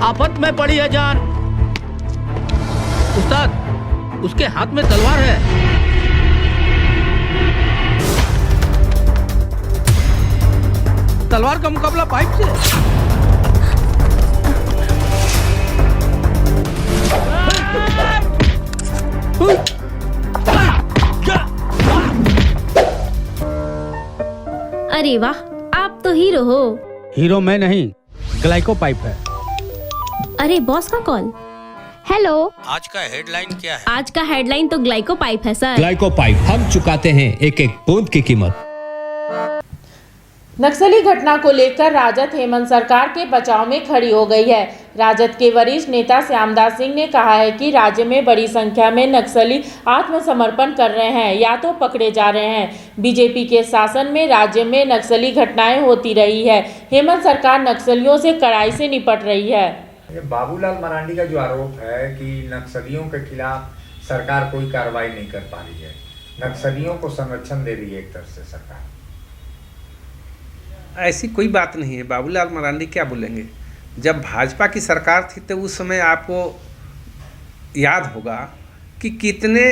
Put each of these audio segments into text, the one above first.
आफत में पड़ी है जान। उस्ताद, उसके हाथ में तलवार है। तलवार का मुकाबला पाइप से। अरे वाह, आप तो हीरो हो। हीरो मैं नहीं, ग्लाइको पाइप है। अरे बॉस का कॉल। हेलो, आज का हेडलाइन क्या है? आज का हेडलाइन तो ग्लाइको पाइप है सर। ग्लाइको पाइप, हम चुकाते हैं एक एक बूंद की कीमत। नक्सली घटना को लेकर राजद हेमंत सरकार के बचाव में खड़ी हो गई है। राजद के वरिष्ठ नेता श्यामदास सिंह ने कहा है कि राज्य में बड़ी संख्या में नक्सली आत्मसमर्पण कर रहे हैं या तो पकड़े जा रहे हैं। बीजेपी के शासन में राज्य में नक्सली घटनाएं होती रही है। हेमंत सरकार नक्सलियों से कड़ाई से निपट रही है। बाबूलाल मरांडी का जो आरोप है कि नक्सलियों के खिलाफ सरकार कोई कार्रवाई नहीं कर पा रही है, नक्सलियों को संरक्षण दे रही है एक तरह से सरकार। ऐसी कोई बात नहीं है। बाबूलाल मरांडी क्या बोलेंगे? जब भाजपा की सरकार थी तो उस समय आपको याद होगा कि कितने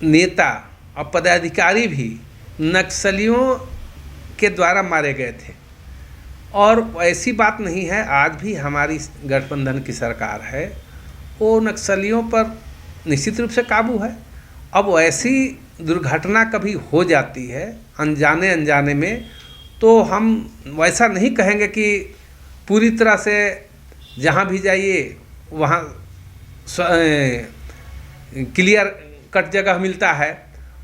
नेता और पदाधिकारी भी नक्सलियों के द्वारा मारे गए थे। और ऐसी बात नहीं है, आज भी हमारी गठबंधन की सरकार है, वो नक्सलियों पर निश्चित रूप से काबू है। अब ऐसी दुर्घटना कभी हो जाती है अनजाने अनजाने में, तो हम वैसा नहीं कहेंगे कि पूरी तरह से जहाँ भी जाइए वहाँ क्लियर कट जगह मिलता है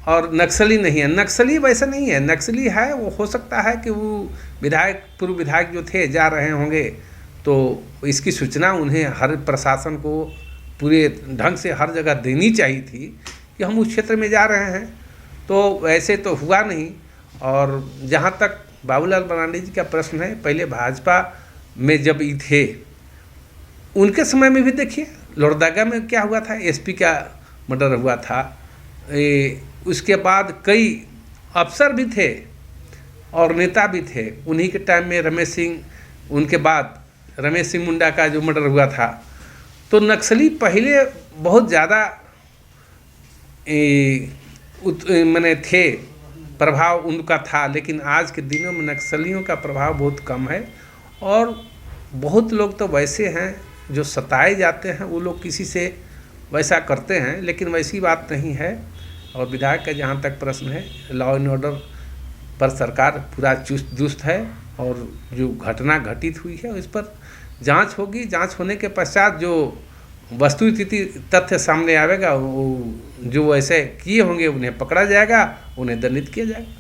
और नक्सली नहीं है। नक्सली वैसा नहीं है। नक्सली है, वो हो सकता है कि वो विधायक, पूर्व विधायक जो थे जा रहे होंगे, तो इसकी सूचना उन्हें हर प्रशासन को पूरे ढंग से हर जगह देनी चाहिए थी कि हम उस क्षेत्र में जा रहे हैं। तो ऐसे तो हुआ नहीं। और जहाँ तक बाबूलाल मरांडी जी का प्रश्न है, पहले भाजपा में जब ये थे उनके समय में भी देखिए लोहरदगा में क्या हुआ था, एसपी का मर्डर हुआ था। उसके बाद कई अफसर भी थे और नेता भी थे। उन्हीं के टाइम में रमेश सिंह, उनके बाद रमेश सिंह मुंडा का जो मर्डर हुआ था। तो नक्सली पहले बहुत ज़्यादा माने थे, प्रभाव उनका था, लेकिन आज के दिनों में नक्सलियों का प्रभाव बहुत कम है। और बहुत लोग तो वैसे हैं जो सताए जाते हैं, वो लोग किसी से वैसा करते हैं, लेकिन वैसी बात नहीं है। और विधायक का जहाँ तक प्रश्न है, लॉ एंड ऑर्डर पर सरकार पूरा चुस्त दुरुस्त है। और जो घटना घटित हुई है उस पर जांच होगी। जांच होने के पश्चात जो वस्तुस्थिति तथ्य सामने आवेगा, वो जो ऐसे किए होंगे उन्हें पकड़ा जाएगा, उन्हें दंडित किया जाएगा।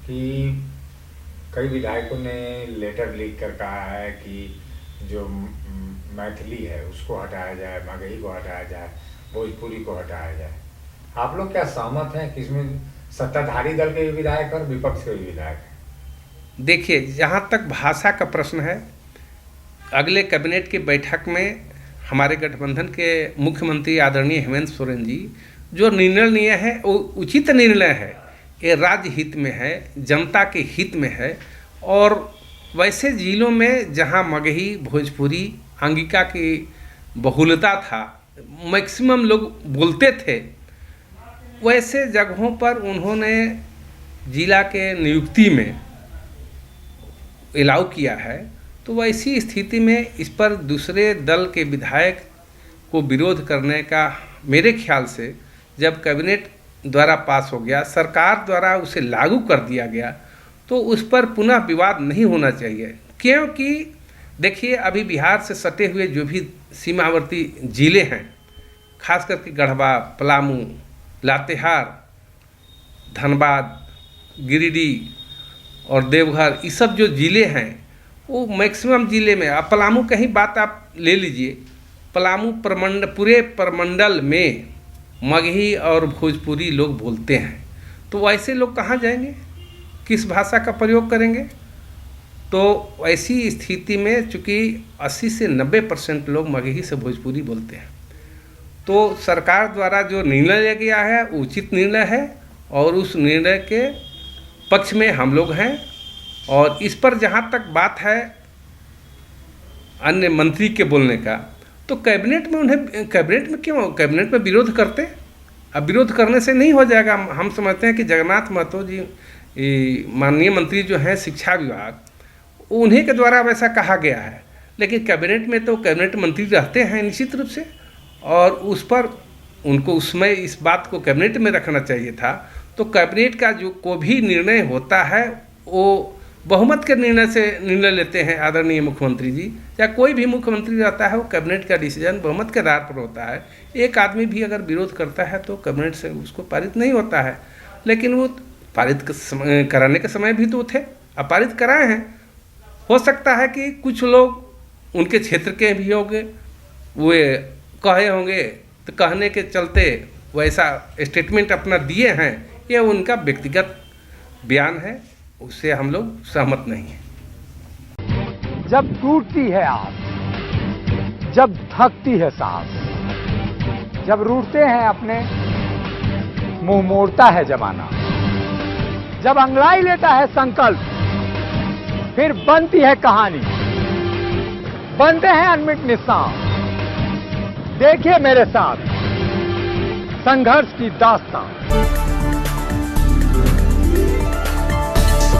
कि कई विधायकों ने लेटर लिख कर कहा है कि जो मैथिली है उसको हटाया जाए, मगही को हटाया जाए, भोजपुरी को हटाया जाए। आप लोग क्या सहमत हैं कि इसमें सत्ताधारी दल के विधायक और विपक्ष के विधायक हैं? देखिए, जहाँ तक भाषा का प्रश्न है, अगले कैबिनेट की बैठक में हमारे गठबंधन के मुख्यमंत्री आदरणीय हेमंत सोरेन जी जो निर्णय लिए हैं वो उचित निर्णय है। ये राज्य हित में है, जनता के हित में है। और वैसे जिलों में जहाँ मगही, भोजपुरी, अंगिका की बहुलता था, मैक्सिमम लोग बोलते थे, वैसे जगहों पर उन्होंने जिला के नियुक्ति में अलाउ किया है। तो वैसी स्थिति में इस पर दूसरे दल के विधायक को विरोध करने का, मेरे ख्याल से जब कैबिनेट द्वारा पास हो गया, सरकार द्वारा उसे लागू कर दिया गया, तो उस पर पुनः विवाद नहीं होना चाहिए। क्योंकि देखिए, अभी बिहार से सटे हुए जो भी सीमावर्ती ज़िले हैं, खास करके गढ़वा, पलामू, लातेहार, धनबाद, गिरिडीह और देवघर, ये सब जो ज़िले हैं वो मैक्सिमम ज़िले में, अब पलामू का ही बात आप ले लीजिए, पलामू पूरे प्रमंडल में मगही और भोजपुरी लोग बोलते हैं। तो ऐसे लोग कहाँ जाएंगे, किस भाषा का प्रयोग करेंगे? तो ऐसी स्थिति में चूँकि 80 से 90% लोग मगही से भोजपुरी बोलते हैं, तो सरकार द्वारा जो निर्णय लिया गया है उचित निर्णय है और उस निर्णय के पक्ष में हम लोग हैं। और इस पर जहाँ तक बात है अन्य मंत्री के बोलने का, तो कैबिनेट में उन्हें, कैबिनेट में क्यों, कैबिनेट में विरोध करते। अब विरोध करने से नहीं हो जाएगा। हम समझते हैं कि जगन्नाथ महतो जी माननीय मंत्री जो हैं शिक्षा विभाग, उन्हीं के द्वारा वैसा कहा गया है, लेकिन कैबिनेट में तो कैबिनेट मंत्री रहते हैं निश्चित रूप से, और उस पर उनको उसमें इस बात को कैबिनेट में रखना चाहिए था। तो कैबिनेट का जो कोई भी निर्णय होता है वो बहुमत के निर्णय लेते हैं आदरणीय मुख्यमंत्री जी, या कोई भी मुख्यमंत्री रहता है, वो कैबिनेट का डिसीजन बहुमत के आधार पर होता है। एक आदमी भी अगर विरोध करता है तो कैबिनेट से उसको पारित नहीं होता है, लेकिन वो पारित कराने के समय भी तो थे, अब पारित कराए हैं। हो सकता है कि कुछ लोग उनके क्षेत्र के भी होंगे, वे कहे होंगे, तो कहने के चलते वैसा स्टेटमेंट अपना दिए हैं, ये उनका व्यक्तिगत बयान है, उससे हम लोग सहमत नहीं हैं। जब टूटती है आस, जब थकती है सांस, जब रूठते हैं अपने, मुंह मोड़ता है जमाना, जब अंगड़ाई लेता है संकल्प, फिर बनती है कहानी, बनते हैं अनमिट निशान। देखिए मेरे साथ संघर्ष की दास्तान।